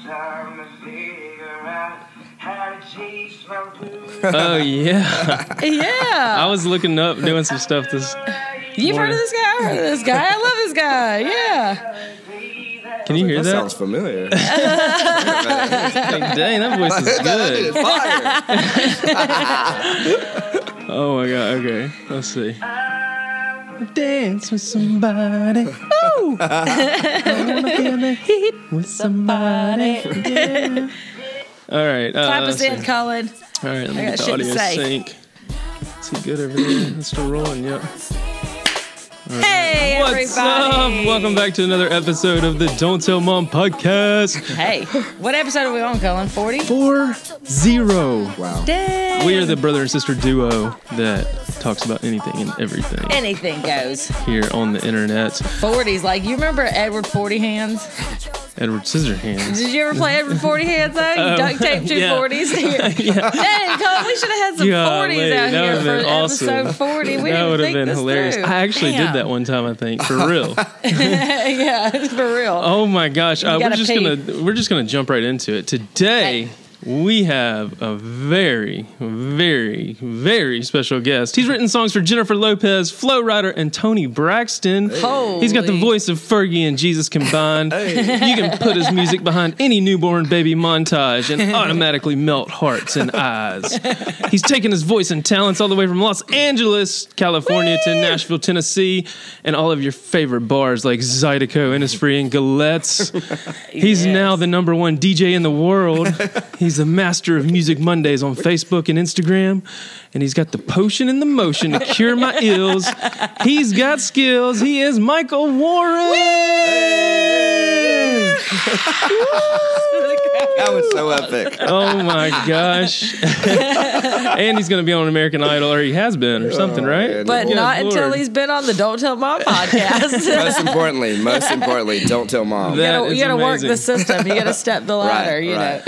Oh, yeah. Yeah. I was looking up, doing some stuff this You've morning. heard of this guy? I heard of this guy. I love this guy. Yeah. Can you hear that? Sounds familiar. Dang, that voice is good. Fire. Oh, my God. Okay. Let's see. Dance with somebody. Woo! I wanna feel the heat with somebody. Yeah. All right. Clap us in, Cullen. All right, let me I get got the shit to audio say. sync. Is he good over there? It's still rolling, yep. Hey, What's everybody. up? Welcome back to another episode of the Don't Tell Mom podcast. Hey, what episode are we on, Cullen? 40? 4-0. Wow. Dang. We are the brother and sister duo that talks about anything and everything Anything goes. here on the internet. 40s. Like, you remember Edward 40 Hands? Edward Scissorhands. Did you ever play Edward 40 Hands, though? You duct taped your yeah. 40s here. Yeah. Dang, Cullen, we should have had some Golly, 40s out that here would've for been awesome. episode 40. We That didn't would have think been this hilarious. through. I actually Damn. did that one time, I think, for real. Yeah, it's for real. Oh my gosh. We're gotta just pee. gonna jump right into it. Today we have a very, very, very special guest. He's written songs for Jennifer Lopez, Flo Rida, and Toni Braxton. Holy. He's got the voice of Fergie and Jesus combined. You can put his music behind any newborn baby montage and automatically melt hearts and eyes. He's taken his voice and talents all the way from Los Angeles, California to Nashville, Tennessee, and all of your favorite bars like Zydeco, Innisfree, and Galette's. He's Yes. now the #1 DJ in the world. He's the master of Music Mondays on Facebook and Instagram, and he's got the potion and the motion to cure my ills. He's got skills. He is Michael Warren. That was so epic. Oh my gosh. And he's going to be on American Idol, or he has been, or something, right? man. But Good not until Lord. he's been on the Don't Tell Mom podcast. Most importantly, don't tell mom. That You is gotta work amazing. the system. You gotta step the ladder. Right, you right.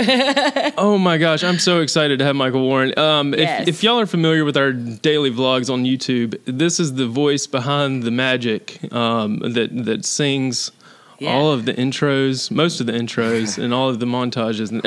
know. Oh my gosh, I'm so excited to have Michael Warren. Yes. If y'all are familiar with our daily vlogs on YouTube, this is the voice behind the magic that sings Yeah. all of the intros, most of the intros, and all of the montages. And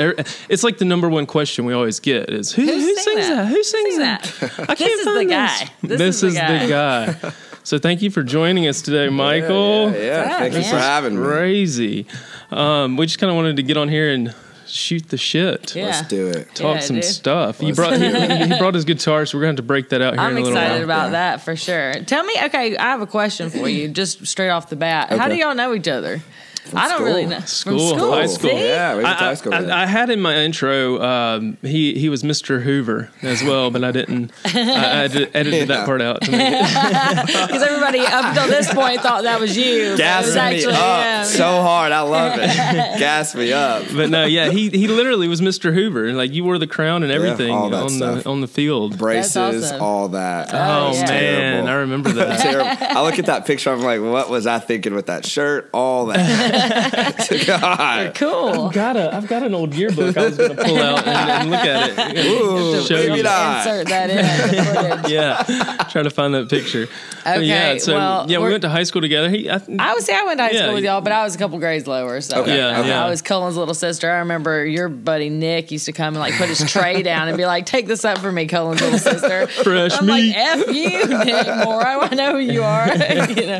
it's like the #1 question we always get is who sings that? Who sings that? I can't This is find the this. guy. This is the guy. So thank you for joining us today, Michael. Yeah. Thank you man. for having me. Crazy. We just kind of wanted to get on here and shoot the shit. Yeah. Let's do it. Talk Yeah, some dude. stuff. He brought his guitar, so we're going to have to break that out here I'm in a little excited while. about that for sure. Tell me, okay, I have a question for you, just straight off the bat. How Okay. do y'all know each other? I don't school. really know. School, From school, high school. See? Yeah, we went to high school. together. I had in my intro, he was Mr. Hoover as well, but I didn't. I edited that part out to make it. Because everybody up until this point thought that was you. but it was Gas me actually up him. so hard. I love it. Gas me up. But no, yeah, he literally was Mr. Hoover. Like you wore the crown and everything all that on stuff. the field. Braces, awesome. all that. Oh yeah. man, Terrible. I remember that. Terrible. I look at that picture. I'm like, what was I thinking with that shirt? All that. God. Cool. I've got an old yearbook I was going to pull out and look at it. Ooh, Show maybe you. not. Insert that in the footage. Yeah, trying to find that picture. But Okay, yeah, so well, we we're- went to high school together. I went to high Yeah. school with y'all, but I was a couple grades lower. So Okay, Yeah, okay. I was Cullen's little sister. I remember your buddy Nick used to come and like put his tray down and be like, "Take this up for me, Cullen's little sister." Fresh I'm meat. like, "F you, Nick Moore. I know who you are." You know,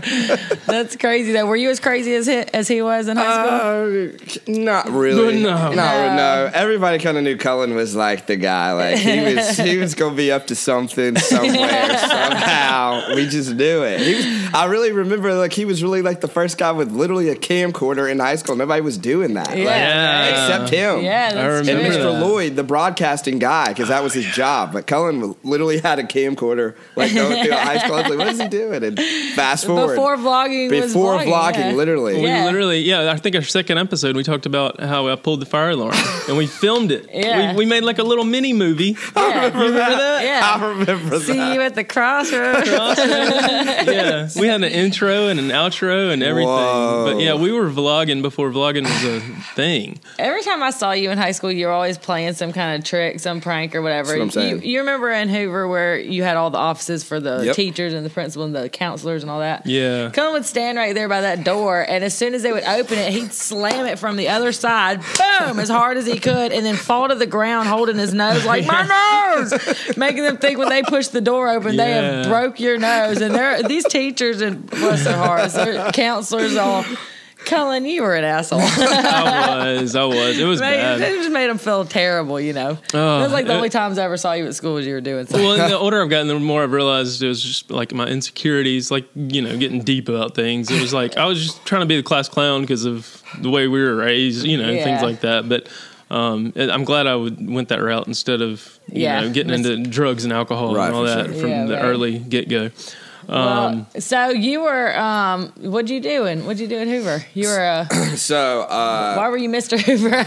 that's crazy. Though, were you as crazy as he was in high school? Not really. No. No. Everybody kind of knew Cullen was like the guy. Like he was gonna be up to something somewhere somehow. We just knew it. I really remember like he was really like the first guy with literally a camcorder in high school. Nobody was doing that. Yeah. Like, except him. Yeah, that's I And remember true. Mr. that. Lloyd, the broadcasting guy, because that was his job. But Cullen literally had a camcorder, like going through high school. I was like, what is he doing? And fast forward. Before vlogging was Before vlogging, vlogging, yeah. literally. Yeah. We literally, I think our second episode, we talked about how I pulled the fire alarm and we filmed it. Yeah. We made like a little mini movie. Yeah. Remember that? Yeah. I remember See that. you at the crossroads. Yeah. We had an intro and an outro and everything. Whoa. But yeah, we were vlogging before vlogging was a thing. Every time I saw you in high school, you were always playing some kind of trick, some prank or whatever. That's what I'm saying. You remember in Hoover where you had all the offices for the Yep. teachers and the principal and the counselors and all that? Yeah. Cullen would stand right there by that door, and as soon as they would would open it, he'd slam it from the other side, boom, as hard as he could, and then fall to the ground holding his nose like, my nose! Making them think when they push the door open, they have broke your nose. And these teachers, and bless their hearts, their counselors all... Cullen, you were an asshole. I was. It was bad. It just made them feel terrible, you know. It was like the only times I ever saw you at school was you were doing something. Well, and the older I've gotten, the more I've realized it was just like my insecurities, like, you know, getting deep about things. It was like I was just trying to be the class clown because of the way we were raised, you know, things like that. But I'm glad I went that route instead of, you know, getting into drugs and alcohol and all that from the early get-go. So you were, what'd you do in Hoover? You were why were you Mr. Hoover?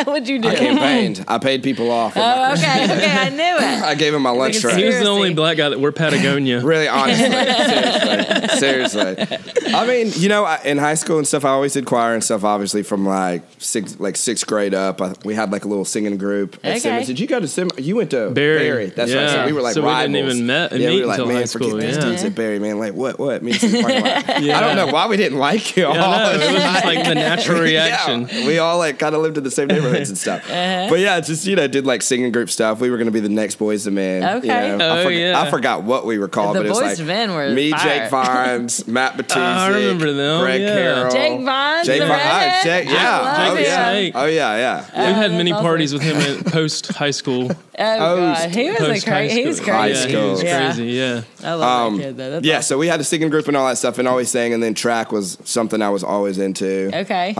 What'd you do? I campaigned. I paid people off. Okay, I knew it. I gave him my lunch track. He was the only black guy that wore Patagonia. Really, honestly. Seriously. I mean, you know, in high school and stuff, I always did choir and stuff, obviously, from like sixth grade up. We had like a little singing group at Simmons. Did you go to Simmons? You went to Barry. That's right. So we were like rivals. We didn't even meet we were like, until man, high school. Forget these dudes at Barry, man. Like, what? Meet us in the parking lot. I don't know why we didn't like you all. It was just like the natural reaction. We all like kind of lived in the same neighborhoods and stuff. But yeah, just, you know, did like singing group stuff. We were going to be the next Boys to Men. Okay. You know, I forgot what we were called, but it was Boys to Men were me, fire. Jake Vines, Matt Batiste, I remember them. Greg Carroll. Jake Vines, Jake the redhead? Jake, Oh yeah. We've had many parties with him at post high school. God, he was crazy. He was crazy. High school. He was crazy. Yeah. I love that kid though. That's awesome. So we had a singing group and all that stuff, and always sang, and then track was something I was always into. Okay.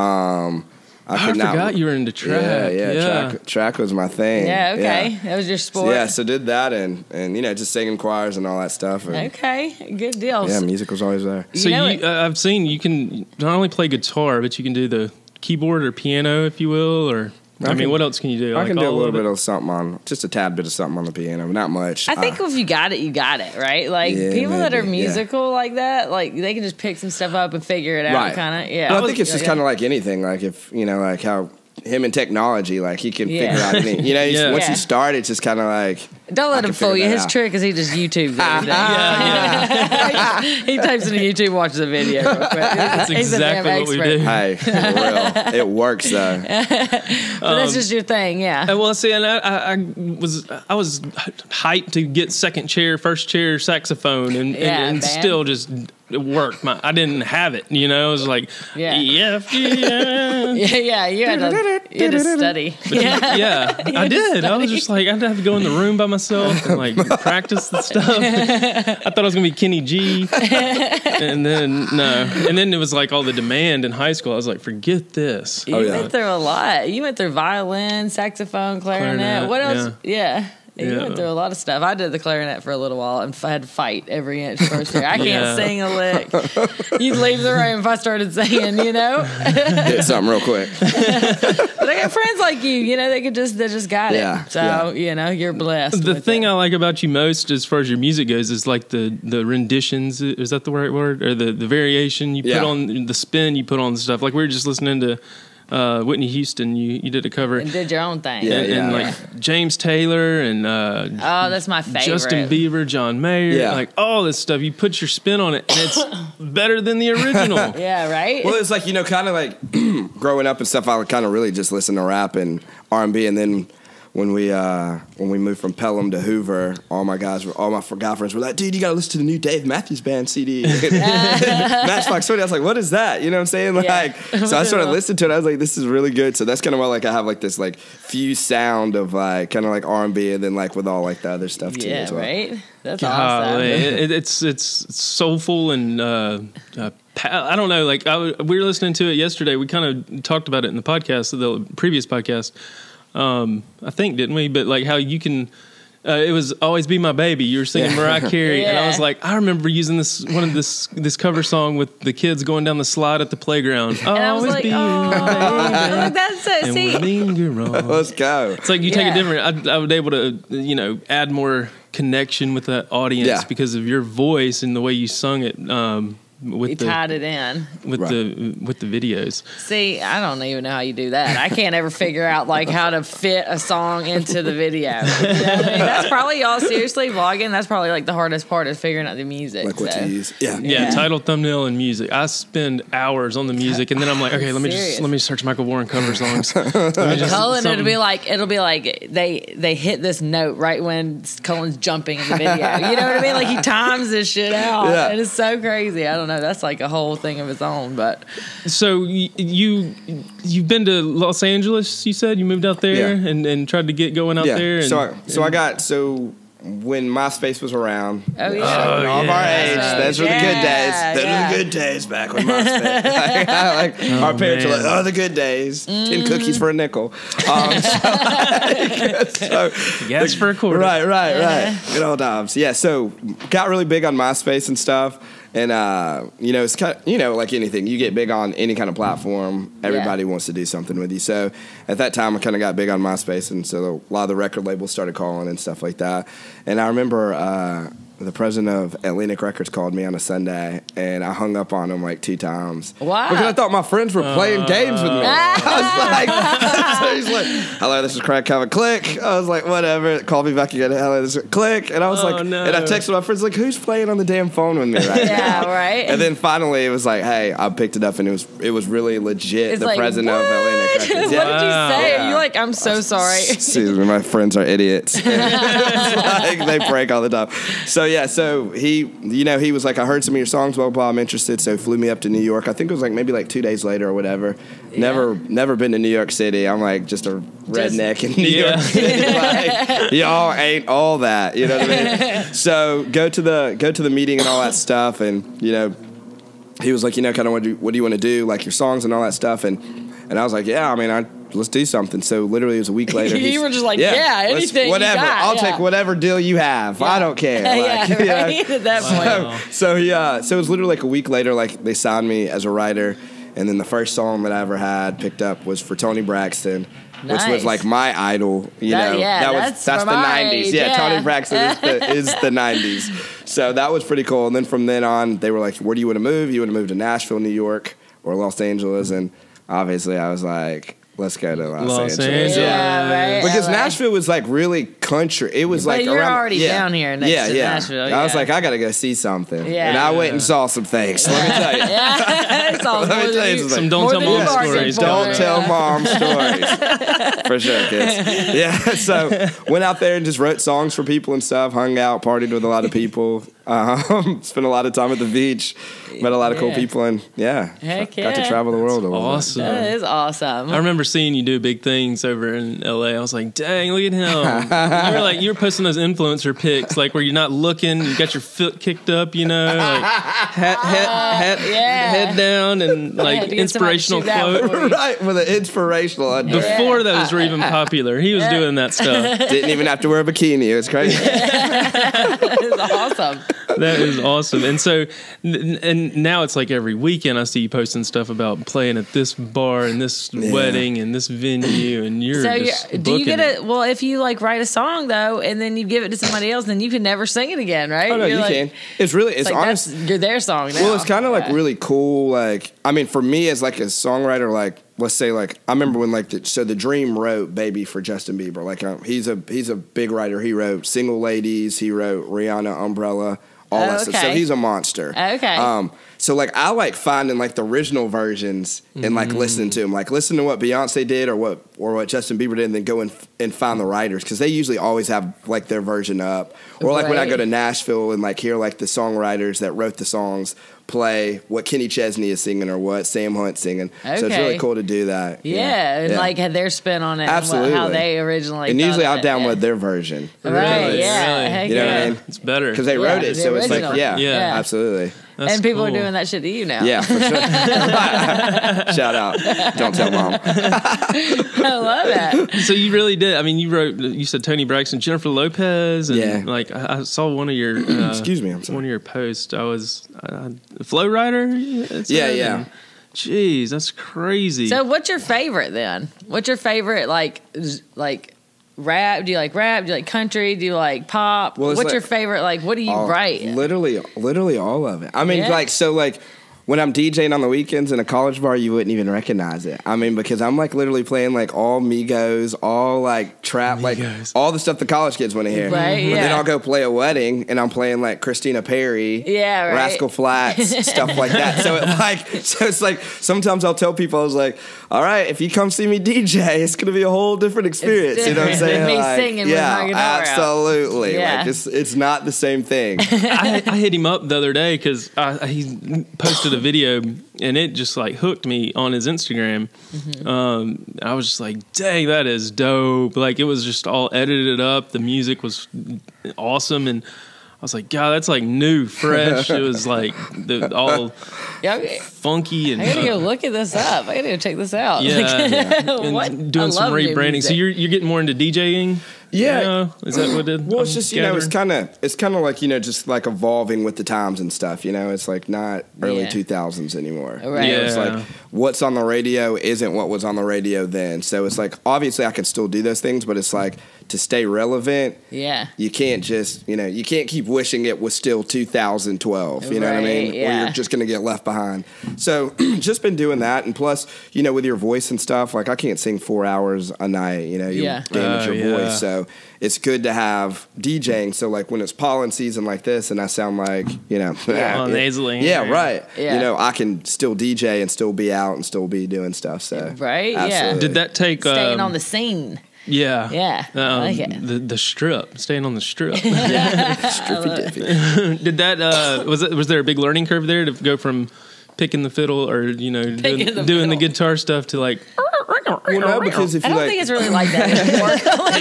I forgot you were into track. Yeah. Track was my thing. Yeah, okay. Yeah. That was your sport. Yeah, so did that and you know, just singing choirs and all that stuff. And okay, good deal. Yeah, music was always there. So I've seen you can not only play guitar, but you can do the keyboard or piano, if you will, or... I mean, what else can you do? I can do a little bit of something just a tad bit of something on the piano, but not much. I think if you got it, you got it, right? Like, people that are musical like that, like, they can just pick some stuff up and figure it out, kind of, But I think it's just kind of like anything, like if, you know, like how him and technology, like he can figure out anything. You know, once you start, it's just kind of like... Don't let him fool you. His trick is he just YouTubes everything. He types into YouTube, watches a video real quick. That's exactly what we do. Hey, for real. It works, though. But that's just your thing, Well, see, and I was hyped to get first chair saxophone, and still just... It worked. I didn't have it, you know. It was like, you had to study. I did. I was just like, I'd have to go in the room by myself and like practice the stuff. I thought I was gonna be Kenny G, and then it was like all the demand in high school. I was like, forget this. You went through a lot. You went through violin, saxophone, clarinet. What else? You went through a lot of stuff. I did the clarinet for a little while and I had to fight every inch first year. I can't sing a lick. You'd leave the room if I started singing, you know? Did something real quick. But I got friends like you, you know, they just got it. So, you know, you're blessed. The thing I like about you most as far as your music goes is like the renditions. Is that the right word? Or the variation you put on, the spin you put on the stuff. Like we were just listening to Whitney Houston, you did a cover and did your own thing, and like James Taylor and that's my favorite, Justin Bieber, John Mayer, like all this stuff. You put your spin on it, and it's better than the original. Right. Well, it's like, you know, kind of like growing up and stuff. I would kind of really just listen to rap and R&B, and then when we moved from Pelham to Hoover, all my guy friends were like, dude, you gotta listen to the new Dave Matthews Band CD. Matchbox 20. I was like, what is that? You know what I'm saying? Like, so I started listening to it. I was like, this is really good. So that's kind of why, like, I have like this like fused sound of like kind of like R&B and then like with all like the other stuff too as well. Right. That's awesome. It's soulful and I don't know. Like we were listening to it yesterday. We kind of talked about it in the podcast, the previous podcast. I think, didn't we? But like how you can, it was Always Be My Baby. You were singing Mariah Carey, and I was like, I remember using this cover song with the kids going down the slide at the playground. And I was like, be my baby. That's so and see. Linger on. Let's go. It's like you take a different. I would able to, you know, add more connection with that audience because of your voice and the way you sung it. You tied it in with the videos. See, I don't even know how you do that. I can't ever figure out like how to fit a song into the video. You know what I mean? That's probably, y'all seriously vlogging. That's probably like the hardest part is figuring out the music. Like what to use. Yeah. Title, thumbnail, and music. I spend hours on the music, and then I'm like, okay, let me search Michael Warren cover songs. Cullen, it'll be like they hit this note right when Cullen's jumping in the video. You know what I mean? Like he times this shit out. Yeah. It is so crazy. I don't know. That's like a whole thing of its own. But so you've been to Los Angeles? You said you moved out there and tried to get going out there. And, So when MySpace was around, all of our age, those were the good days. Those were the good days back when MySpace. Our parents were like, "Oh, the good days." 10 cookies for a nickel. Gas for a quarter. Right. Good old times. Yeah. So got really big on MySpace and stuff. And, it's kind of, like anything, you get big on any kind of platform, everybody wants to do something with you. So at that time, I kind of got big on MySpace, and so a lot of the record labels started calling and stuff like that. And I remember the president of Atlantic Records called me on a Sunday, and I hung up on him like 2 times. Wow. Because I thought my friends were playing games with me. I was like, so he's like, "Hello, this is Craig Coven, click." I was like, whatever. Called me back again. "Hello, this is click." And I was and I texted my friends like, "Who's playing on the damn phone with me right now?" Right. And then finally it was like, "Hey," I picked it up, and it was really legit. It's the president of Atlantic Records. What did you say? Yeah. You're like, "I'm so sorry." Excuse me, my friends are idiots. They break all the time. So he was like, "I heard some of your songs, blah, blah, I'm interested." So flew me up to New York. I think it was like maybe like 2 days later or whatever. Yeah. Never been to New York City. I'm like just a redneck in New York City. Like, y'all ain't all that. You know what I mean? So go to the meeting and all that stuff, and he was like, kind of what do you want to do, like your songs and all that stuff, and I was like, yeah, I mean, let's do something. So literally it was a week later. You were just like, anything, whatever. You got, I'll take whatever deal you have. I don't care. Like, at that point. So it was literally like a week later. Like they signed me as a writer, and then the first song that I ever had picked up was for Tony Braxton. Which was like my idol, that's the 90s. Age, Tony Braxton is the 90s. So that was pretty cool. And then from then on, they were like, "Where do you want to move? You want to move to Nashville, New York, or Los Angeles?" And obviously, I was like, "Let's go to Los Angeles." Yeah, right. Because Nashville was like really country. It was like you're already down here next to Nashville. I was like, I gotta go see something. Yeah. And I went and saw some things. Let me tell you. Let me tell you some don't tell mom stories. Don't tell mom stories. For sure, kids. Yeah. So went out there and just wrote songs for people and stuff. Hung out, partied with a lot of people. Spent a lot of time at the beach. Met a lot of cool people, and got to travel the world a little awesome. bit. That is awesome. I remember seeing you do big things over in LA. I was like, dang, look at him. You were posting those influencer pics, like where you're not looking, you got your foot kicked up, like head down, and like inspirational quote. Right, with an inspirational under. Before those were even popular, he was doing that stuff. Didn't even have to wear a bikini. It was crazy. That is awesome. That is awesome. And so, and now it's like every weekend I see you posting stuff about playing at this bar and this wedding and this venue, and you're just do you get it? Well, if you like write a song though, and then you give it to somebody else, then you can never sing it again, right? Oh no, you can. It's like honest. You're their song now. Well, it's kind of like really cool. Like, I mean, for me as like a songwriter, like let's say like I remember when like the Dream wrote "Baby" for Justin Bieber. Like he's a big writer. He wrote "Single Ladies." He wrote "Rihanna," "Umbrella." All that stuff. So he's a monster. Okay. So like I like finding like the original versions and like listening to them. Like listen to what Beyonce did or what Justin Bieber did, and then go and find the writers, because they usually always have like their version up. Or like when I go to Nashville and like hear like the songwriters that wrote the songs play what Kenny Chesney is singing or what Sam Hunt's singing. Okay. So it's really cool to do that. And like had their spin on it. Absolutely. And how they originally. And usually I'll download their version. Right. Really? Yeah. Really? You know what I mean? It's better because they wrote it. So it's like absolutely. That's and people are doing that shit to you now. Yeah, for sure. Shout out. Don't tell mom. I love that. So you really did. I mean, you said Tony Braxton, Jennifer Lopez, and like I saw one of your excuse me, I'm sorry. One of your posts. I was Flow Rider. Yeah. Jeez, that's crazy. So what's your favorite then? What's your favorite like rap? Do you like rap? Do you like country? Do you like pop? Well, what's your favorite? Like, what do you write? Literally all of it. I mean, when I'm DJing on the weekends in a college bar, you wouldn't even recognize it. I mean, because I'm like literally playing like all Migos, all like trap, like all the stuff the college kids want to hear. Right, but then I'll go play a wedding and I'm playing like Christina Perry, Rascal Flatts, stuff like that. So it's like sometimes I'll tell people, I was like, all right, if you come see me DJ, it's gonna be a whole different experience. You know what I'm saying? Me like, singing with my guitar absolutely. Yeah. Like it's not the same thing. I hit him up the other day because he posted a video and it just like hooked me on his Instagram. I was just like, dang, that is dope. Like it was just all edited up. The music was awesome. And I was like, God, that's like new, fresh. It was like all funky. And I gotta go look at this up. I gotta go check this out. Yeah. What? Doing some rebranding. So you're getting more into DJing? Yeah. Is that what it is? Well, it's just, it's kind of like, just like evolving with the times and stuff, it's like not early 2000s anymore. Right. It's like what's on the radio isn't what was on the radio then. So it's like, obviously I can still do those things, but it's like to stay relevant. Yeah. You can't just, you can't keep wishing it was still 2012, you know what I mean? Yeah. Or you're just going to get left behind. So just been doing that. And plus, with your voice and stuff, like I can't sing 4 hours a night, you damage your voice. So it's good to have DJing. So like when it's pollen season like this and I sound like, nasally. Yeah, right. Yeah. I can still DJ and still be out and still be doing stuff. So right. absolutely. Yeah. Did that take staying on the scene? Yeah. Yeah. I like it. The strip, staying on the strip. Strippy dippy. Did that was there a big learning curve there to go from picking the fiddle or doing the guitar stuff to like Well, no, because if I you don't think it's really like that anymore.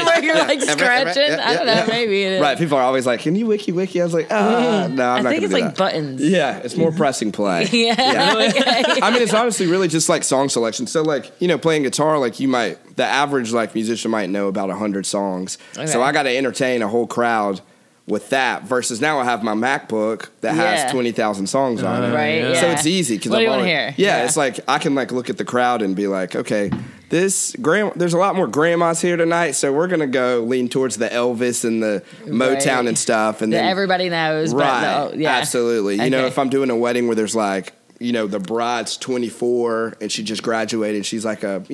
Where you're like scratching. I don't know. Maybe it is. Right. People are always like, "Can you wiki?" I was like, no, I'm not. I think it's like that. buttons. Yeah, it's more pressing play. Yeah. Okay. I mean, it's honestly really just like song selection. So like, playing guitar, like the average like musician might know about 100 songs. Okay. So I got to entertain a whole crowd with that versus now I have my MacBook that has 20,000 songs on it. Right. Yeah. So it's easy because what do you want to hear? Yeah, it's like I can like look at the crowd and be like, okay, there's a lot more grandmas here tonight, so we're gonna go lean towards the Elvis and the Motown and stuff, and then everybody knows. Right. But Absolutely. Okay. If I'm doing a wedding where there's like, the bride's 24 and she just graduated, she's like a,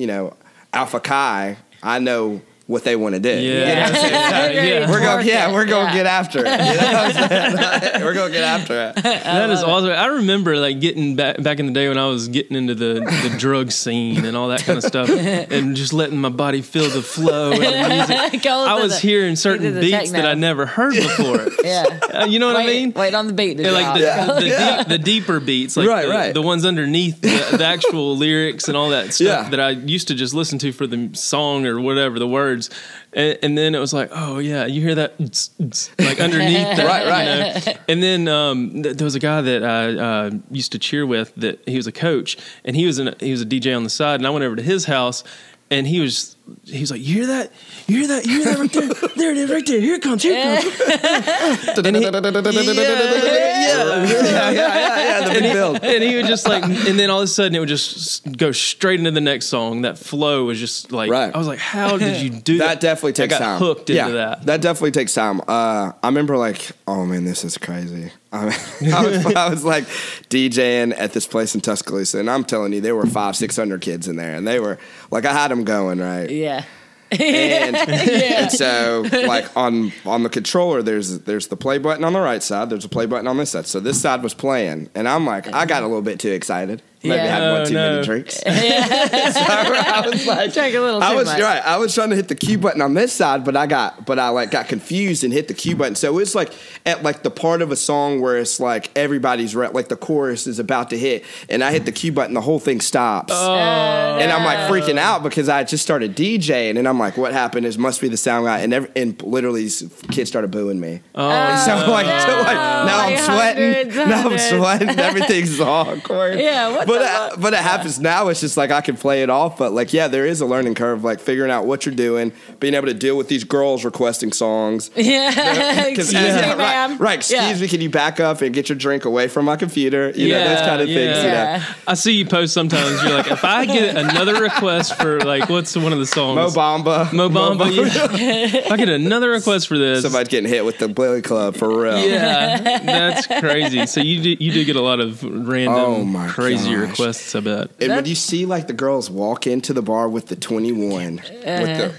Alpha Chi, I know what they want to do. Yeah. We're gonna get after it. You know what I'm saying? We're gonna get after it. That is awesome. I remember like getting back in the day when I was getting into the drug scene and all that kind of stuff, and just letting my body feel the flow and the music. I was hearing certain beats that I never heard before. You know what I mean? Wait on the beat. Like the deeper beats, like the ones underneath the actual lyrics and all that stuff that I used to just listen to for the song or whatever the words. And then it was like, oh yeah, you hear that like underneath that, right. And then there was a guy that I used to cheer with that he was a coach, and he was a DJ on the side, and I went over to his house, and he was like, you hear that right there? There it is, right there. Here it comes. The big build. And he would just like, and then all of a sudden it would just go straight into the next song. That flow was just like, I was like, how did you do that? That definitely takes time. I got hooked into that. That definitely takes time. I remember like, oh man, this is crazy. I was like DJing at this place in Tuscaloosa, and I'm telling you, there were 500-600 kids in there, and they were like, I had them going, right? Yeah. And so like on the controller there's the play button on the right side, there's a play button on this side. So this side was playing, and I'm like, I got a little bit too excited. Maybe had one too many drinks. So I was like, drank a little too much. Right. I was trying to hit the cue button on this side, but I got confused and hit the cue button. So it's like at like the part of a song where it's like everybody's like the chorus is about to hit, and I hit the cue button, the whole thing stops. And I'm like freaking out because I just started DJing, and I'm like, what happened? It must be the sound guy, and literally these kids started booing me. And so now I'm sweating. Now I'm sweating. Everything's awkward. Yeah. What but it happens now. It's just like I can play it off, but like there is a learning curve, like figuring out what you're doing, being able to deal with these girls requesting songs. Excuse me, ma'am. Right. Excuse me, can you back up and get your drink away from my computer? You know, those kind of things. You know? I see you post sometimes. You're like, if I get another request for like, what's one of the songs? Mo Bamba. If I get another request for this, somebody's getting hit with the Billy Club for real. Yeah, that's crazy. So you do get a lot of random crazy requests, I bet. And when you see like the girls walk into the bar with the 21,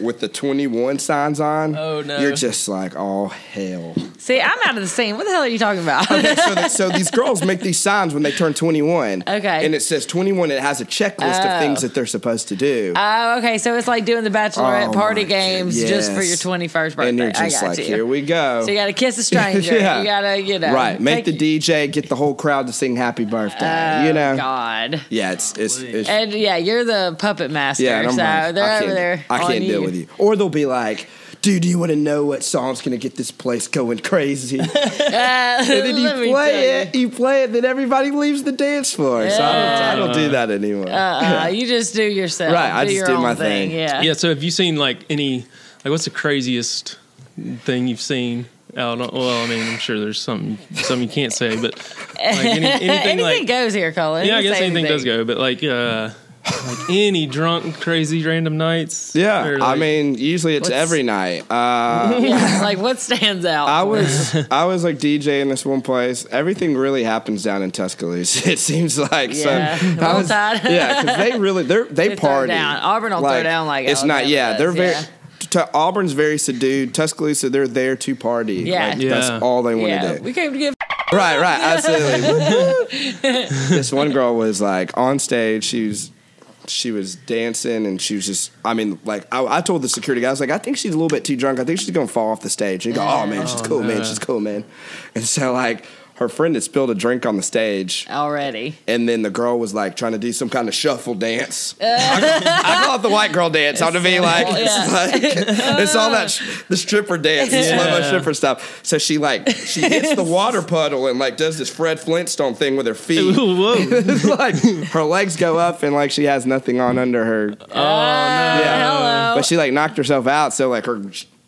with the 21 signs on, you're just like, oh hell. See, I'm out of the scene. What the hell are you talking about? Okay, so these girls make these signs when they turn 21. Okay. And it says 21, and it has a checklist of things that they're supposed to do. Oh, okay. So it's like doing the bachelorette party games just for your 21st birthday. And you're just like, here we go. So you got to kiss a stranger. You got to, Right. Make the DJ, get the whole crowd to sing happy birthday. You know? God. Yeah, it's and you're the puppet master. Yeah, so they're over there. I can't deal with you. Or they'll be like, dude, do you want to know what song's going to get this place going crazy? And then you play it, then everybody leaves the dance floor. So I don't do that anymore. You just do yourself. Right, I just do my thing. Yeah, so have you seen like what's the craziest thing you've seen out on, well, I mean, I'm sure there's some you can't say, but like anything goes here, Cullen. Yeah, I guess anything does go, but like any drunk, crazy, random nights? Yeah, like, I mean, usually it's every night. Like what stands out? I was like DJing this one place. Everything really happens down in Tuscaloosa. It seems like. Yeah, so because they party. Auburn will throw down like it's not. Yeah, they're very. Auburn's very subdued. Tuscaloosa, they're there to party. Yeah, that's all they want to do. We came to give. Right, absolutely. This one girl was like on stage. She was dancing and she was just, I mean, like, I told the security guy, I was like, I think she's a little bit too drunk. I think she's going to fall off the stage. And he go, oh, man, she's cool, man. She's cool, man. And so, like, her friend had spilled a drink on the stage. Already. And then the girl was, like, trying to do some kind of shuffle dance. I call it the white girl dance. To me, like, it's all that, the stripper dance, the slow-mo stripper stuff. So she hits the water puddle and, like, does this Fred Flintstone thing with her feet. Whoa. Like, her legs go up and, like, she has nothing on under her. Oh, no. Hello. But she, like, knocked herself out, so, like,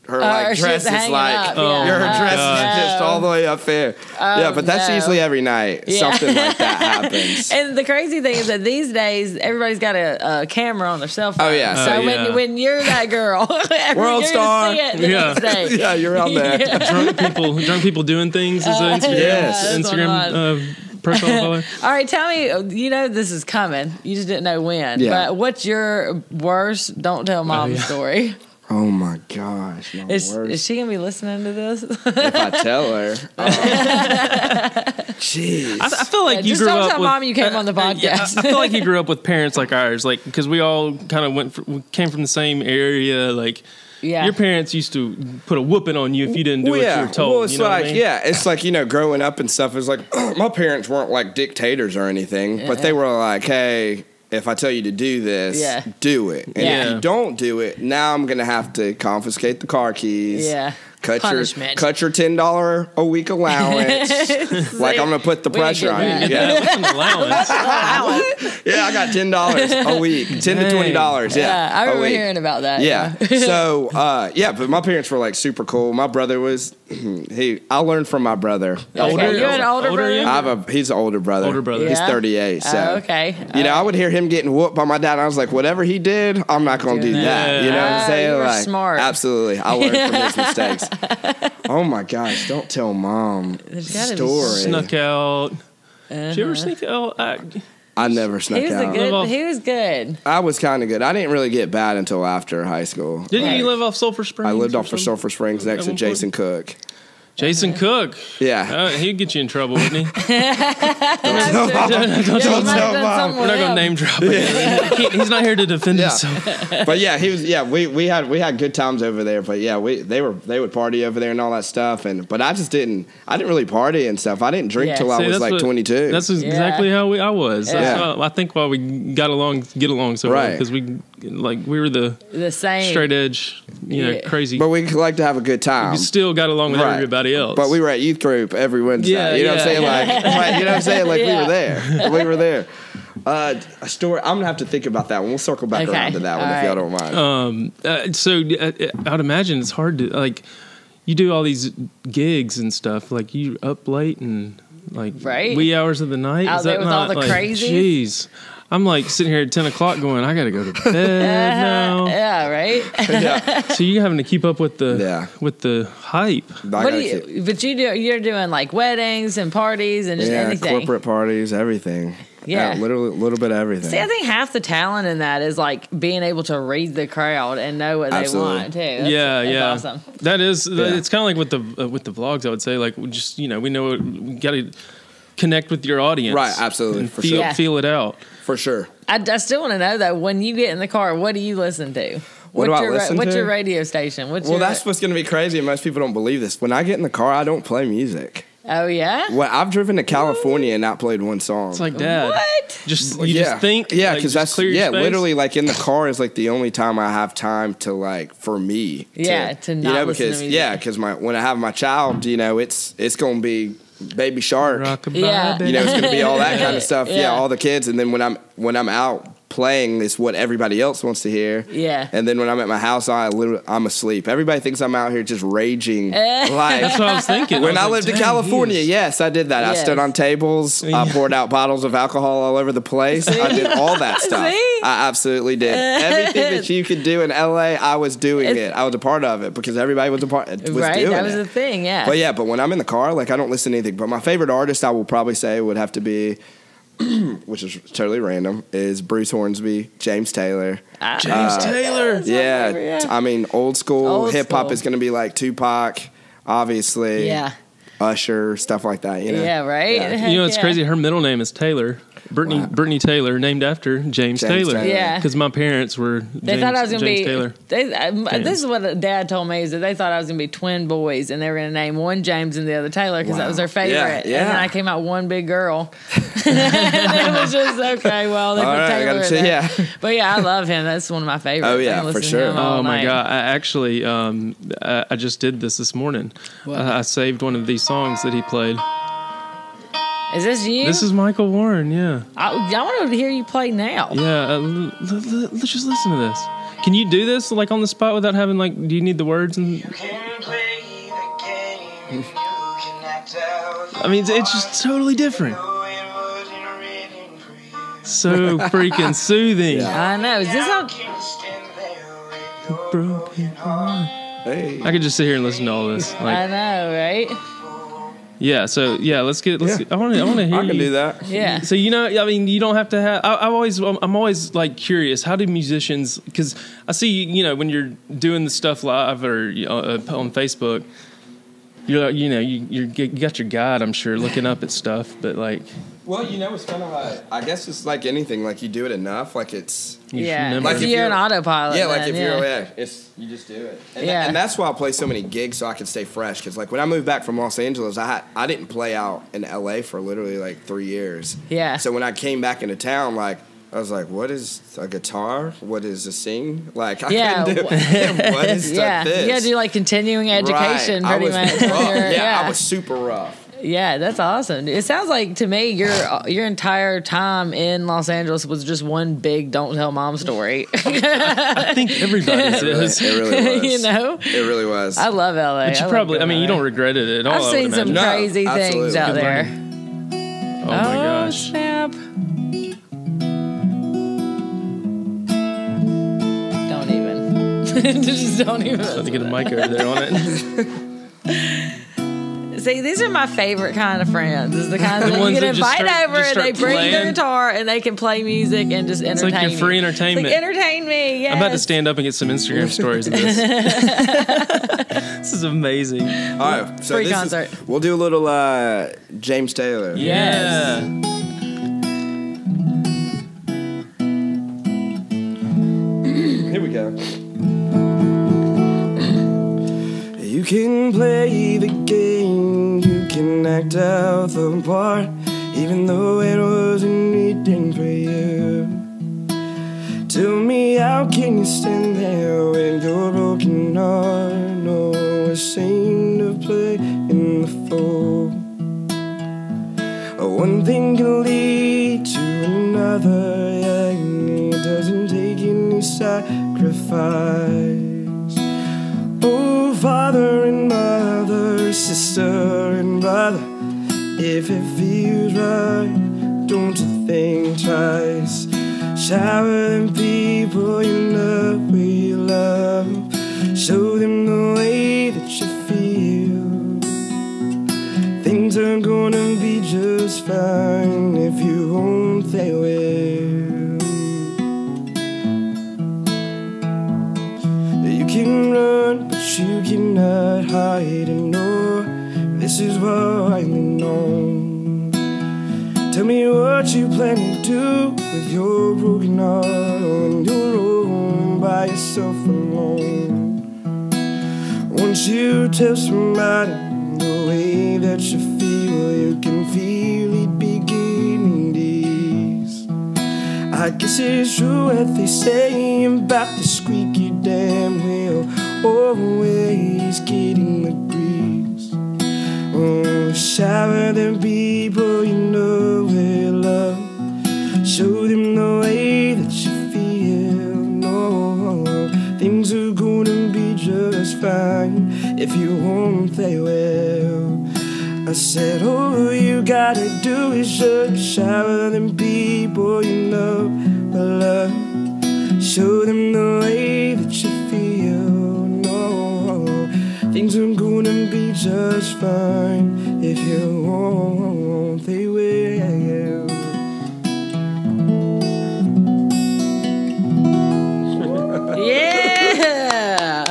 her like dress is like her dress is just all the way up there. But that's usually every night. Something like that happens. And the crazy thing is that these days everybody's got a camera on their cell phone. Oh yeah. So when you're that girl, world star, see it the next day. Yeah, you're on there. Drunk people doing things is Instagram profile. All right, tell me. You know this is coming. You just didn't know when. Yeah. But what's your worst don't tell mom story? Oh my gosh! Is she gonna be listening to this? If I tell her, jeez. I feel like you just grew don't up tell with, mom you came on the podcast. I feel like you grew up with parents like ours, like because we all kind of came from the same area, like. Yeah. Your parents used to put a whooping on you if you didn't do what you were told. Well, it's like, it's like, growing up and stuff. It's like, my parents weren't like dictators or anything, but they were like, hey, if I tell you to do this, do it. And if you don't do it, now I'm going to have to confiscate the car keys. Yeah. Cut your $10 a week allowance. Like I'm gonna put the pressure on you. Allowance. Yeah, I got $10 a week, $10 to $20. Yeah, I remember hearing about that. Yeah. So but my parents were like super cool. My brother was I learned from my brother. Older? You had an older brother? He's an older brother. He's 38. So I would hear him getting whooped by my dad. And I was like, whatever he did, I'm not gonna do that. You know what I'm saying? You were smart. Absolutely. I learned from his mistakes. Oh my gosh! Don't tell mom the story. Snuck out. Did you ever sneak out? I never snuck out. He was good. I was kind of good. I didn't really get bad until after high school. Didn't you live off Sulphur Springs? I lived off of Sulphur Springs next to Jason Cook. Jason Cook. Yeah. He'd get you in trouble, wouldn't he? Don't tell mom. We're not going to name drop it. He's not here to defend himself. But yeah, he was. Yeah, we had good times over there. But yeah, they would party over there and all that stuff. But I didn't really party and stuff. I didn't drink till I was like 22. That's exactly how I was. That's I think why we get along so well, because we were the same straight edge, crazy. But we like to have a good time. We still got along with everybody else. But we were at youth group every Wednesday. You know what I'm saying? Like, you know what I'm saying? Like we were there. A story. I'm gonna have to think about that one. We'll circle back around to that one if y'all don't mind. So I'd imagine it's hard to like. You do all these gigs and stuff. Like you up late and like wee hours of the night. Out there with all the crazy. Jeez. I'm like sitting here at 10 o'clock going, I got to go to bed now. Yeah, right? Yeah. So you're having to keep up with the hype. You're doing like weddings and parties and just anything. Corporate parties, everything. Yeah. Literally a little bit of everything. See, I think half the talent in that is like being able to read the crowd and know what they want too. That's awesome. That is, it's kind of like with the vlogs, I would say. Like, we know we got to connect with your audience. Right, absolutely. And for feel it out. For sure. I still want to know though, when you get in the car, what do you listen to? What's your radio station? That's what's going to be crazy, and most people don't believe this. When I get in the car, I don't play music. Oh yeah. Well, I've driven to California and not played one song. It's like, Dad. What? Just think. Yeah, because that's clear your space. Literally like in the car is like the only time I have time to like for me. To not listen to music. Because when I have my child, it's gonna be Baby Shark. Rock-a-bye, baby. It's gonna be all that kind of stuff. Yeah, all the kids, and then when I'm out playing is what everybody else wants to hear. Yeah. And then when I'm at my house, I'm asleep. Everybody thinks I'm out here just raging. That's what I was thinking. When I lived in California, yes, I did that. Yes. I stood on tables. I poured out bottles of alcohol all over the place. I did all that stuff. I absolutely did. Everything that you could do in LA, I was doing it. I was a part of it because everybody was doing it. That was the thing, yeah. But when I'm in the car, like I don't listen to anything. But my favorite artist, I will probably say, would have to be which is totally random, is Bruce Hornsby, James Taylor. James Taylor. Yeah. I mean, old school hip-hop is going to be like Tupac, obviously. Yeah. Usher, stuff like that, Yeah, right? Yeah. It's crazy. Her middle name is Taylor. Britany Taylor, named after James Taylor. Yeah. Because my parents were They thought I was going to be... Taylor. This is what Dad told me, is that they thought I was going to be twin boys, and they were going to name one James and the other Taylor, because that was their favorite. Yeah. And then I came out one big girl. And it was just, okay, well, they put Taylor in there. Yeah. But yeah, I love him. That's one of my favorites. Oh, yeah, for sure. Oh, my God. I actually, I just did this morning. I saved one of these songs that he played. Is this you? This is Michael Warren, yeah. I want to hear you play now. Yeah, let's just listen to this. Can you do this like on the spot without having like, do you need the words? And... You can play the game, you can act out. I mean, it's just totally different. So freaking soothing. Yeah. I know. Is this how... Broken heart. Hey. I could just sit here and listen to all this. Like, I know, right? Yeah, so let's get. I want to hear. I can do that. Yeah. So I mean, you don't have to have. I'm always like curious. How do musicians? Because I see, when you're doing the stuff live or on Facebook, you got your guide. I'm sure looking up at stuff, but like. Well, it's kind of like, I guess it's like anything. Like you do it enough, like it's. Like if you're an autopilot. Yeah, like if you're you just do it. And that's why I play so many gigs so I can stay fresh. Because like when I moved back from Los Angeles, I didn't play out in LA for literally like 3 years. Yeah. So when I came back into town, like I was like, what is a guitar? What is a sing? Like I couldn't do. What is this? You gotta do like continuing education, pretty much. I was super rough. Yeah, that's awesome. It sounds like to me your entire time in Los Angeles was just one big "don't tell mom" story. I think everybody's is. It really was. It really was. I love LA. But you probably, you don't regret it at all. I've seen some crazy things out there. Oh my gosh! Snap! Don't even. Just don't even. Have to get a mic over there on it. See, these are my favorite kind of friends. Is the kind that you can invite over and they bring their guitar and they can play music and just entertain me. It's like your free entertainment. It's like, entertain me, yes. I'm about to stand up and get some Instagram stories of this. This is amazing. All right. So free concert. We'll do a little James Taylor. Yes. Here we go. You can play the game, you can act out the part, even though it wasn't written for you. Tell me, how can you stand there with your broken heart? No one was seen to play in the fool. One thing can lead to another. another, yeah, it doesn't take any sacrifice. Oh, father and mother, sister and brother, if it feels right, don't you think twice. Shower them people you love with your love. Show them the way that you feel. Things are gonna be just fine. If you won't, they will. You can run, but you cannot hide. And no, this is what I know. Tell me what you plan to do with your broken heart when you're home by yourself alone. Once you tell somebody the way that you feel, you can feel it beginning to ease. I guess it's true what they say about the squeaky damn wheel, always getting the grease. Oh, shower them people you know with love. Show them the way that you feel. No, things are gonna be just fine. If you won't, they will. I said, all you gotta do is just shower them people you know with love. Show them the way that you feel. No, things are gonna be just fine. If you won't, they will. Yeah.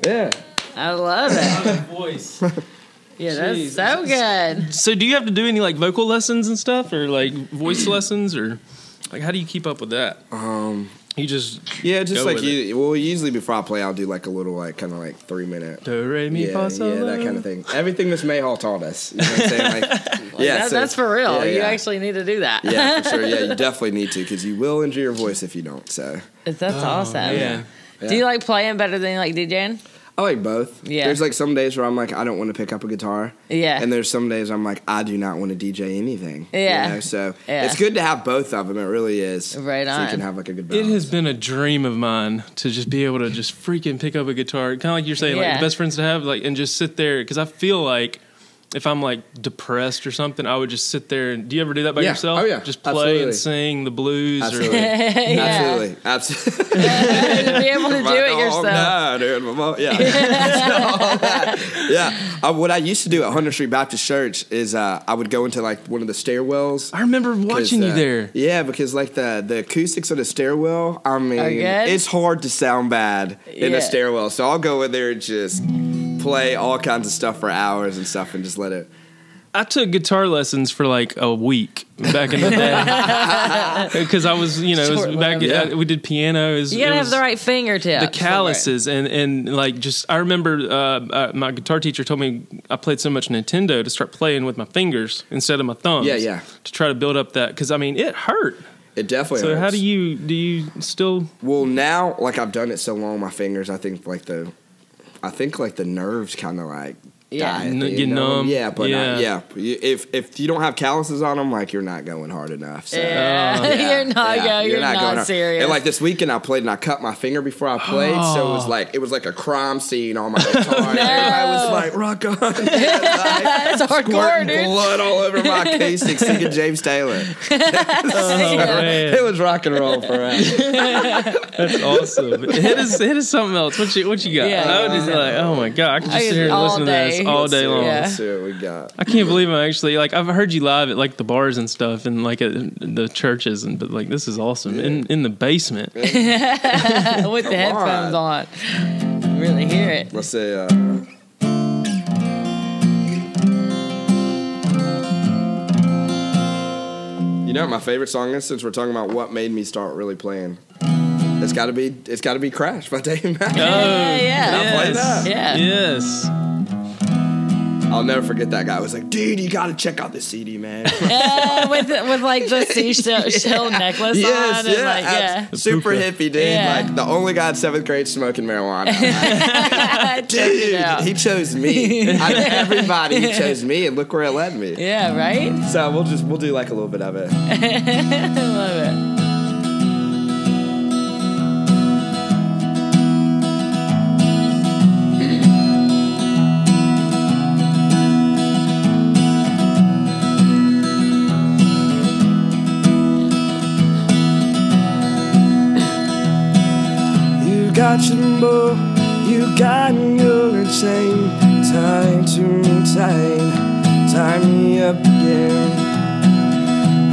Yeah. I love it. Voice. Yeah, that's Jeez. so good. So do you have to do any like vocal lessons and stuff, or like voice lessons, or like how do you keep up with that? You just Yeah, just go like with it. you. Well, usually before I play, I'll do like a little, like kind of like 3 minute. Do re mi fa sol Yeah, that kind of thing. Everything Miss Mayhall taught us. You know what I'm saying? Like, yeah, That's for real. Yeah, You yeah. actually need to do that. Yeah, for sure. Yeah, you definitely need to, because you will injure your voice if you don't. So That's awesome. yeah. Do you like playing better than you like DJing? I like both. Yeah. There's like some days where I'm like, I don't want to pick up a guitar. Yeah. And there's some days I'm like, I do not want to DJ anything. Yeah. You know? So Yeah. it's good to have both of them. It really is. Right So on. you can have like a good It balance. has been a dream of mine to just be able to just freaking pick up a guitar, kind of like you're saying, like Yeah. the best friends to have, like, and just sit there, because I feel like if I'm like depressed or something, I would just sit there. And do you ever do that by Yeah. yourself? Oh, yeah. Just play Absolutely. and sing the blues, Absolutely. or Absolutely. Absolutely. to be able to do it yourself. No, dude. My mom, yeah. All that. Yeah. What I used to do at 100th Street Baptist Church is I would go into like one of the stairwells. I remember watching you there. Yeah, because like the acoustics of the stairwell, I mean, Are good? it's hard to sound bad in Yeah. a stairwell. So I'll go in there and just play all kinds of stuff for hours and stuff and just let it. I took guitar lessons for like a week back in the day because I was, it was Short back. lived. We did piano. You gotta have the right fingertips. The calluses and like just. I remember my guitar teacher told me I played so much Nintendo to start playing with my fingers instead of my thumbs. Yeah. To try to build up that, because I mean it hurt. It definitely So hurts. how do you still? Well, now, like I've done it so long, my fingers, I think like the nerves kind of like Yeah. die. Get numb. Yeah, but Yeah. if you don't have calluses on them, like you're not going hard enough. So. Yeah. You're not You're not going hard. serious. And like this weekend, I played and I cut my finger before I played, so it was like a crime scene on my guitar. And everybody was like, "Rock on!" That's hardcore, Squirting dude. blood all over my acoustics, singing James Taylor. Man. It was rock and roll forever. That's awesome. Hit us something else. What you got? Yeah. I was just like, oh my god, I can just sit here and all listen to this day. all day long. Yeah. Let's see what we got. I can't believe I'm actually like I've heard you live at like the bars and stuff and like at the churches but like this is awesome in the basement. With the headphones on. Really hear it. Let's say. You know what my favorite song is, since we're talking about what made me start really playing? It's gotta be Crash by Dave Mack. Oh, yeah. Can I play that? Yeah. Yes. I'll never forget that guy. I was like, dude, you got to check out this CD, man. with like the seashell necklace on. Yeah. Super hippie, dude. Yeah. Like the only guy in 7th grade smoking marijuana. Dude, he chose me. Out of everybody, he chose me, and look where it led me. Yeah, right? So we'll do like a little bit of it. I love it. You got your bow, you got your chain, tied to me tight, tie me up again.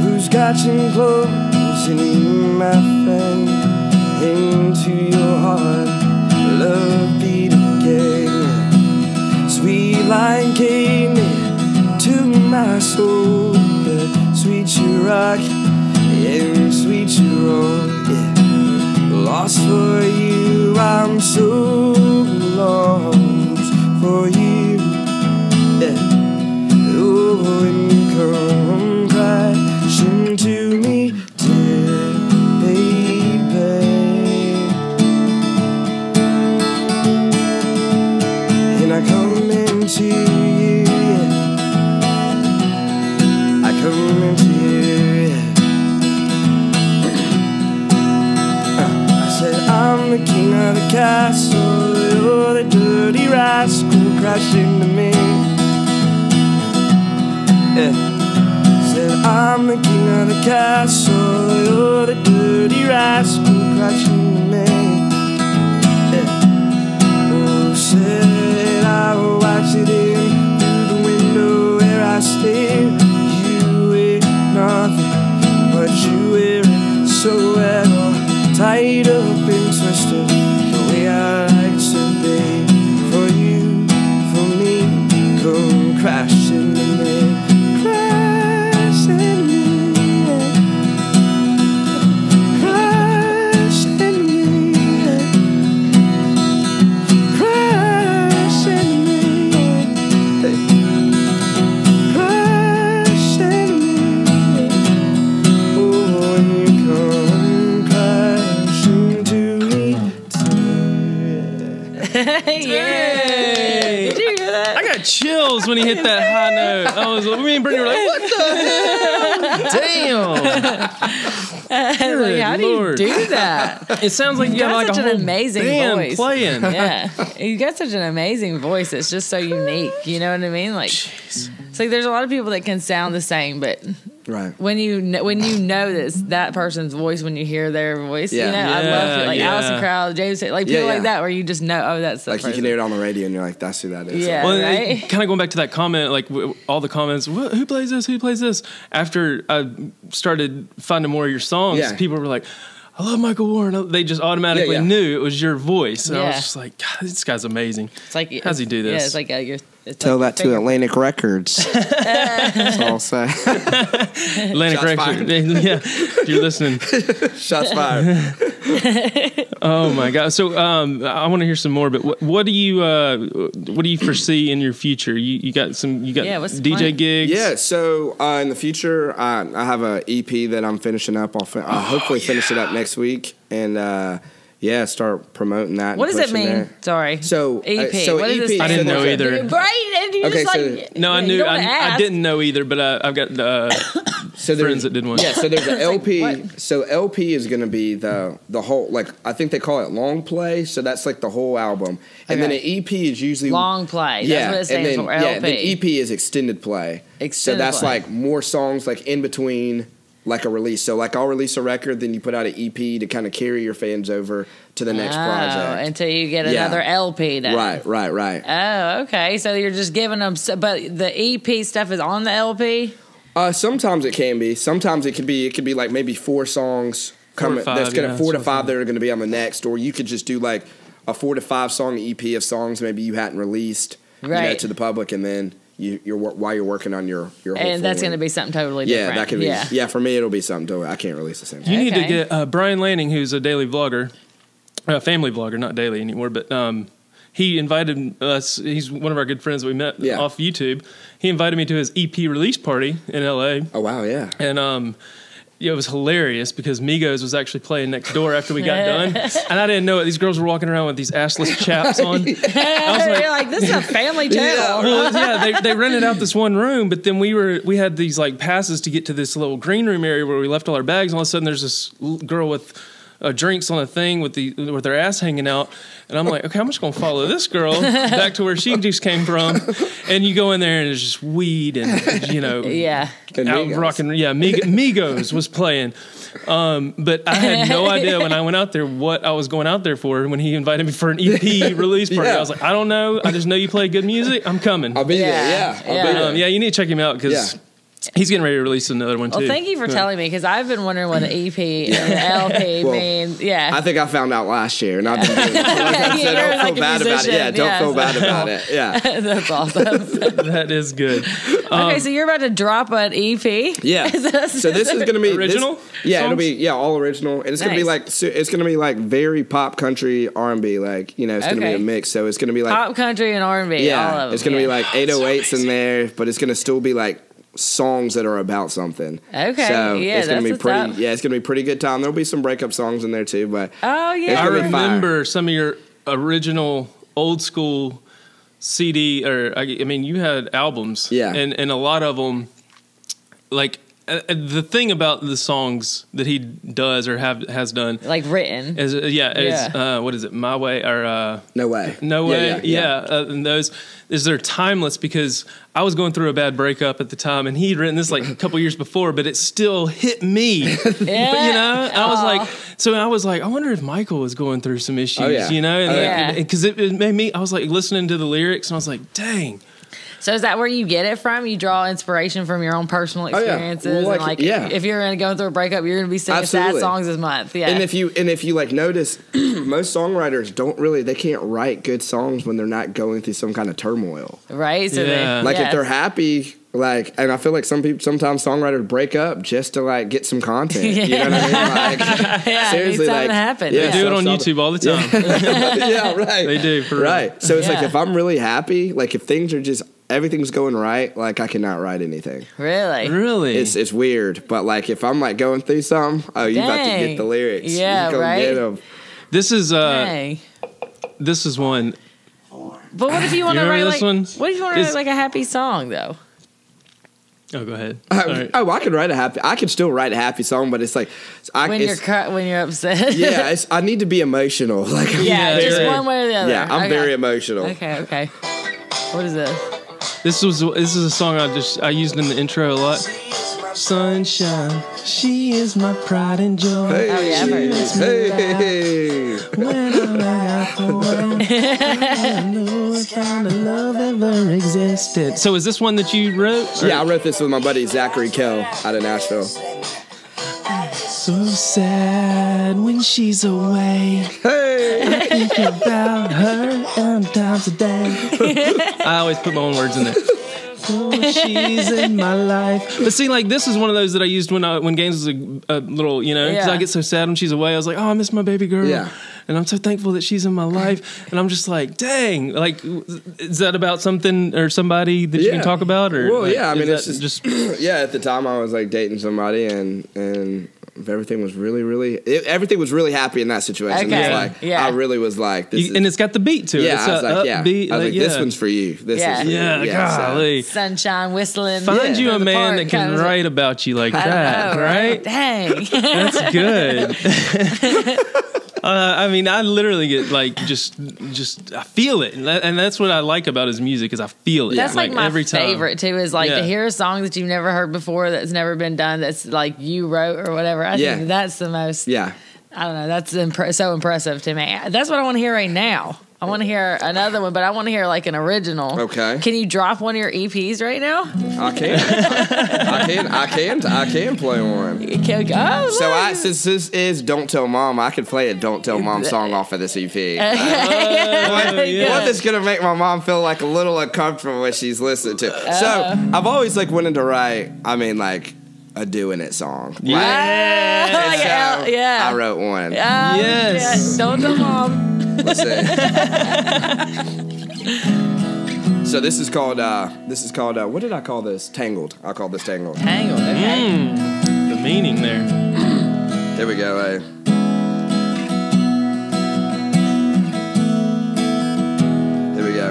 Who's got you close and you, my friend, into your heart, love beat again. Sweet light came to my soul, but sweet you rock, and sweet you roll, yeah. Lost for you, I'm so lost for you, yeah. Oh, when you come crashing to me, dear baby, and I come into you, yeah. I come into you, yeah. I'm the king of the castle, you're the dirty rascal crashing to me. Yeah. Said I'm the king of the castle, you're the dirty rascal crashing to me. Yeah. Oh, said I will watch it in through the window where I stare. You wear nothing, but you wear it so well. Tied up and twisted the way I like to be. For you, for me, come crashing to me, crashing to me, crashing to me, crashing to me, crashing to me. Oh, when you come. Yeah. Did you hear that? I got chills when he hit that high note. I was, me and Brittany were like, what the hell? Damn. Like, how do you do that? It sounds like you got like such a an whole amazing band voice. playing. Yeah, you got such an amazing voice. It's just so unique. You know what I mean? Like, Jeez. it's like there's a lot of people that can sound the same, but Right. when you know that person's voice, when you hear their voice, Yeah. you know, I love it. Like Yeah. Alison Crowell, James, like people Yeah, like that, where you just know, oh, that's the Like person. you can hear it on the radio and you're like, that's who that is. Yeah. Well, right? kind of going back to that comment, like all the comments, who plays this? Who plays this? After I started finding more of your songs, Yeah. people were like, I love Michael Warren. They just automatically Yeah, yeah. knew it was your voice. And I Yeah. was just like, God, this guy's amazing. It's like, How's he do this? Yeah, it's like it's Tell like that to Atlantic Records. That's all I'll say. Atlantic Shots Records. Yeah, you're listening. Shots fired. Oh my God! So I want to hear some more. But what do you foresee in your future? You got what's the DJ plan? gigs? Yeah, so in the future, I have an EP that I'm finishing up. I'll hopefully finish it up next week, and start promoting that. What and does it pushing mean? that. Sorry. So EP. so What does EP this I didn't stand know for? either. Right? And you Okay, just so- like No, I you knew. don't wanna I ask. didn't know either. But I've got So there's- friends that did one. Yeah, so there's an LP. what? So LP is going to be the whole, like, I think they call it long play. So that's like the whole album, and then an Okay. EP is usually Long play. That's Yeah, what it stands and then for. yeah, LP. then EP is extended play. Extended so that's play. like more songs like in between like a release. So like I'll release a record, then you put out an EP to kind of carry your fans over to the next project. Until you get Yeah. another LP done. Right. Oh, okay. So you're just giving them, but the EP stuff is on the LP. Sometimes it can be. Sometimes it could be like maybe 4 songs coming. There's gonna 4 to 5 that are going to be on the next, or you could just do like a 4 to 5 song EP of songs maybe you hadn't released, Right. to the public, and then you're while you're working on your whole And that's full going to be something totally yeah, different. that could be yeah. For me, it'll be something totally. I can't release the same. You need to Okay. get Brian Lanning, who's a daily vlogger, family vlogger, not daily anymore, but he invited us. He's one of our good friends that we met off YouTube. He invited me to his EP release party in LA. Oh wow, yeah. And it was hilarious because Migos was actually playing next door after we got done, and I didn't know it. These girls were walking around with these assless chaps on. I was You're like, this is a family channel. Well, they rented out this one room, but then we had these like passes to get to this little green room area where we left all our bags. And all of a sudden, there's this girl with drinks on a thing with their ass hanging out, and I'm like, okay, I'm just gonna follow this girl back to where she just came from. And you go in there and there's just weed and out rocking. Yeah, Migos was playing. But I had no idea when I went out there what I was going out there for. When he invited me for an EP release party, I was like, I don't know. I just know you play good music. I'm coming. I'll be there. But you need to check him out because. He's getting ready to release another one, too. Well, thank you for telling me, because I've been wondering what an EP and an LP mean. Yeah. I think I found out last year, and I've been doing it. Like I said, don't feel bad about it. Yeah, don't feel bad about it. Yeah. That's awesome. That is good. Okay, so you're about to drop an EP? Yeah. So this is going to be... Original? It'll be, all original. And it's going to be like, very pop country R&B. Like, it's going to be a mix. So it's going to be like... Pop country and R&B, yeah, all of them. It's going to be like 808s in there, but it's going to still be like songs that are about something. Okay, so it's gonna be pretty. Up. Yeah, it's gonna be pretty good time. There'll be some breakup songs in there too, but I remember some of your original old school CD, or I mean, you had albums, and a lot of them, like. The thing about the songs that he does or has done, like written, is what is it? My Way or No Way? No Way, and those they're timeless because I was going through a bad breakup at the time, and he'd written this like a couple years before, but it still hit me. I was like, I wonder if Michael was going through some issues, because it made me. I was like listening to the lyrics, and I was like, dang. So is that where you get it from? You draw inspiration from your own personal experiences, if you're going through a breakup, you're going to be singing sad songs this month. Yeah, and if you like notice, most songwriters they can't write good songs when they're not going through some kind of turmoil, right? So if they're happy. And I feel like sometimes songwriters break up just to like get some content. You know what I mean? Like, seriously, like happen. They do it on YouTube all the time. Yeah, right. They do, for real. So it's like if I'm really happy, like if things are just everything's going right, like I cannot write anything. Really? It's weird, but like if I'm like going through something, you about to get the lyrics. Yeah, get them. This is one. But what if you want to write like? What if you want to write like a happy song though? Oh, go ahead. I could still write a happy song, but it's like when you're upset. Yeah, I need to be emotional. Like just one way or the other. Yeah, I'm very emotional. Okay. What is this? This is a song I used in the intro a lot. Sunshine, she is my pride and joy. Hey. When I'm out the world, I know what kind of love ever existed. So is this one that you wrote? Yeah, I wrote this with my buddy Zachary Kell out of Nashville. So sad when she's away. I think about her times a day. I always put my own words in there. Oh, she's in my life. But see, like, this is one of those that I used when Gaines was a little, because I get so sad when she's away. I was like, oh, I miss my baby girl. Yeah. And I'm so thankful that she's in my life. And I'm just like, dang. Like, is that about something or somebody that you can talk about? Or, well, I mean, it's just at the time I was, like, dating somebody and everything was everything was really happy in that situation. Okay. It was like, I really was like, and it's got the beat to it. Yeah, I was like, upbeat, I was like, this one's for you. This is golly. Sunshine whistling. Find you a man that can write about you like that, right? Dang. That's good. I mean, I literally get like just I feel it, and that's what I like about his music is I feel it. That's like my every time. favorite too. Is like to hear a song that you've never heard before, that's never been done, that's like you wrote or whatever. I think that's the most. Yeah. I don't know. That's so impressive to me. That's what I want to hear right now. I want to hear another one, but I want to hear like an original. Okay. Can you drop one of your EPs right now? I can play one. Since this is Don't Tell Mom, I can play a Don't Tell Mom song off of this EP. One that's gonna make my mom feel like a little uncomfortable when she's listening to. So I've always like wanted to write. I mean, like a doing it song. Yeah. I wrote one. Yes. Don't Tell Mom. Let's see. So this is called what did I call this? Tangled. I'll call this Tangled. Tangled, okay. The meaning there. Here we go, Here we go.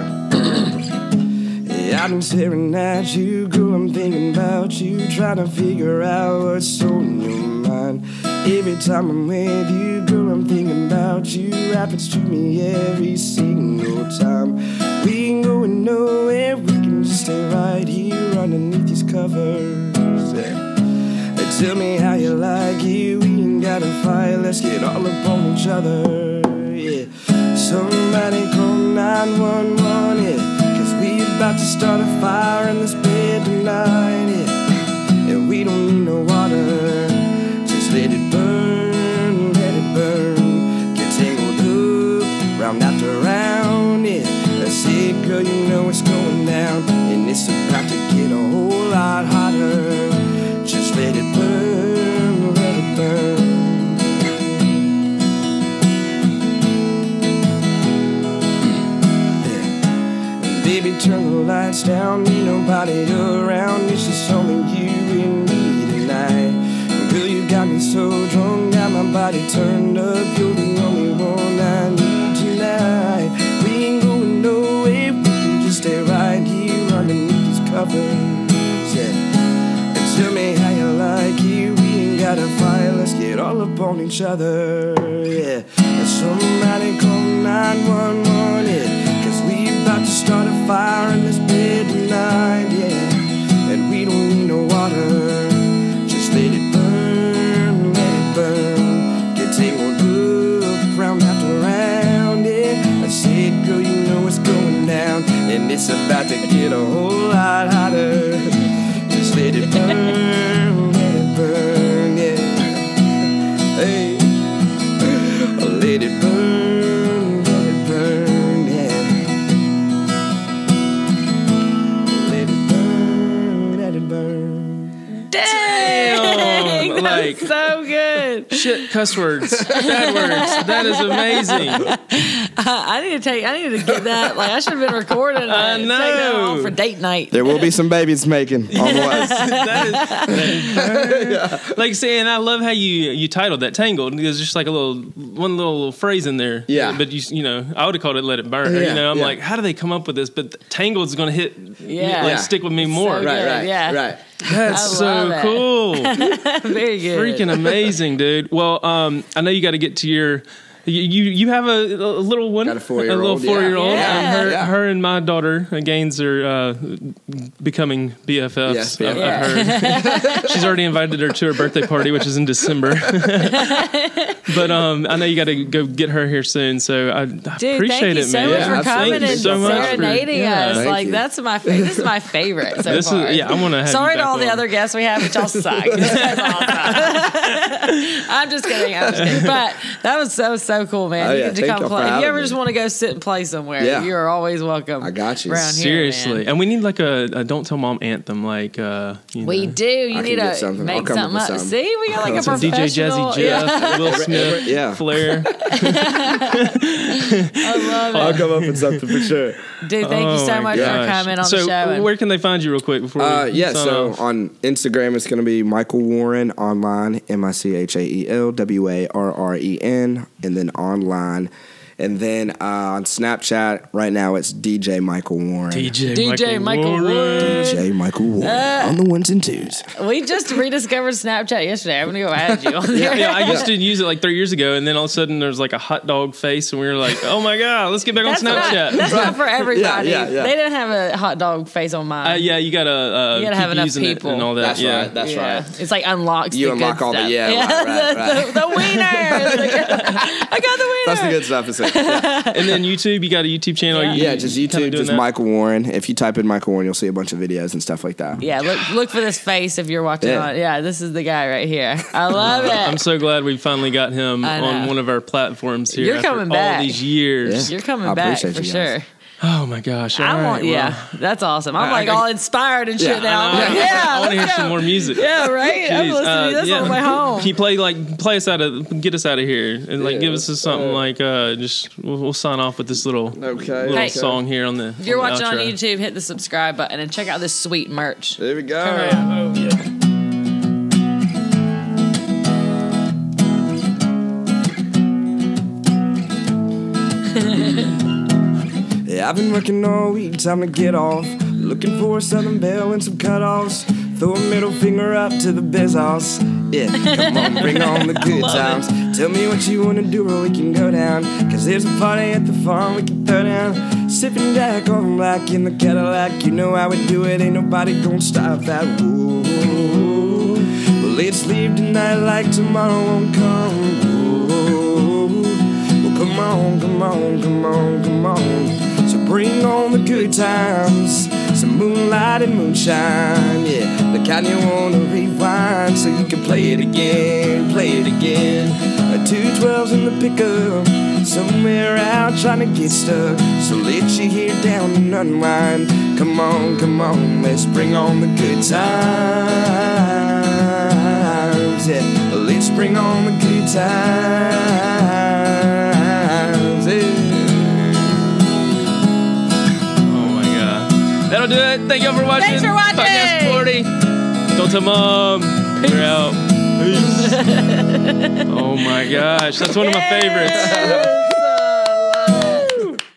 Yeah, I've been staring at you, girl, I'm thinking about you, trying to figure out what's on your mind. Every time I'm with you, girl, I'm thinking about you, happens to me every single time. We ain't going nowhere, we can just stay right here underneath these covers, yeah. Tell me how you like it, we ain't gotta fight, let's get all up on each other, yeah. Somebody call 911, yeah, 'cause we about to start a fire in this bed tonight, yeah. And we don't need no water, just let it burn, get tangled up, round after round, yeah. That's it, girl, you know it's going down, and it's about to get a whole lot hotter. Just let it burn, let it burn. Yeah. And baby, turn the lights down, ain't nobody around. It's just only you and me tonight. And girl, you got me so drunk, got my body turned up. You're the only one I need tonight. We ain't going nowhere, we can just stay right here underneath these covers, yeah. Tell me how you like it, we ain't gotta fight, let's get all up on each other, yeah. And somebody call 911, yeah, 'cause we about to start a fire in this bed tonight, yeah. And we don't need no water, just let it burn, get tangled up, round after round, yeah. That's it, girl, you know it's going down, and it's about to get a whole lot hotter. Let it burn, yeah. Hey, let it burn, yeah. Let it burn. Dang, Like, so good. shit, cuss words, bad words. That is amazing. I need to get that. Like, I should have been recording. I Take that know. on for date night. There will be some babies making on the way. Like saying, I love how you titled that Tangled. There's just like one little phrase in there. Yeah. But you know, I would have called it Let It Burn. Yeah, You know, I'm yeah. like, how do they come up with this? But Tangled is going to hit, Yeah. stick with me more. So good. Right, Yeah. right. That's I so love it. cool. Very good. Freaking amazing, dude. Well, I know you got to get to your. You have a little one, Got a 4-year-old, a little 4-year-old. Yeah. And Yeah. her and my daughter Gaines are becoming BFFs. Yes, I've yeah. heard. She's already invited her to her birthday party, which is in December. But I know you got to go get her here soon, so I Dude, appreciate thank you it, so man. much Yeah, for coming absolutely. and So much for- serenading yeah. us. Thank Like you. this is my favorite so This far. is, yeah, I want to have. Sorry you to back all the on. other guests we have, but y'all suck. This guy's awesome. I'm just kidding. But that was so cool, man. Oh, You yeah. get to Thank come y'all for play. If you having ever me. just want to go sit and play somewhere, Yeah. you're always welcome. I got you. Around here, Seriously, man. and we need like a Don't Tell Mom anthem, like We do. You I need can get to something. I'll make come up something with up. something. See, we got like a some DJ professional. Jazzy Jeff, Will Smith, yeah. Flair. I love I'll it. come up with something for sure. Dude, thank you so Oh my much for gosh. coming on so the show. and- where can they find you real quick before we Yeah, sign so off? on Instagram it's going to be Michael Warren online, MichaelWarren, and then online. And then on Snapchat right now it's DJ Michael Warren. DJ Michael Warren. DJ Michael Warren on the ones and twos. We just rediscovered Snapchat yesterday. I'm gonna go add you on there. Yeah, I used to use it like 3 years ago, and then all of a sudden there's like a hot dog face, and we were like, "Oh my god, let's get back on Snapchat." That's not for everybody. Yeah. They didn't have a hot dog face on mine. Yeah, you gotta You gotta keep have enough using it people. and all that. That's yeah. right. That's Yeah. right. It's like unlocks You the unlock good all the- stuff. yeah, right. The wiener. I got the wiener. That's the good stuff to say. Yeah. And then YouTube, you got a YouTube channel. Yeah. You Yeah, just kinda YouTube, doing just that? Michael Warren. If you type in Michael Warren, you'll see a bunch of videos and stuff like that. Yeah, look for this face if you're watching Yeah. on. Yeah, this is the guy right here. I love it. I'm so glad we finally got him I know. on one of our platforms here. You're after coming all back. these years. Yeah. You're coming I back appreciate for you guys. sure. Oh my gosh! That's awesome. I'm like all inspired and shit now. I want to hear some more music. Yeah, right. I'm listening to this on the way home. Can you play us get us out of here, and like give us something like just we'll sign off with this little song here on the. If you're watching on YouTube, hit the subscribe button and check out this sweet merch. There we go. Oh yeah. Yeah, I've been working all week, time to get off. Looking for a Southern Belle and some cutoffs. Throw a middle finger up to the Bezos. Yeah, come on, bring on the good times. Tell me what you wanna do or we can go down. Cause there's a party at the farm we can throw down. Sipping Jack on black in the Cadillac. You know how we do it, ain't nobody gonna stop that. Whoa. Well, let's leave tonight like tomorrow won't come. Whoa. Well, come on, come on, come on, come on. So bring on the good times. Some moonlight and moonshine, yeah. The kind you wanna rewind so you can play it again, play it again. 212s in the pickup, somewhere out trying to get stuck. So let your hair down and unwind. Come on, let's bring on the good times, yeah. Let's bring on the good times, yeah. That'll do it. Thank you all for watching. Thanks for watching. Podcast 40. Don't tell Mom. We're out. Peace. Oh my gosh. That's one of my favorites.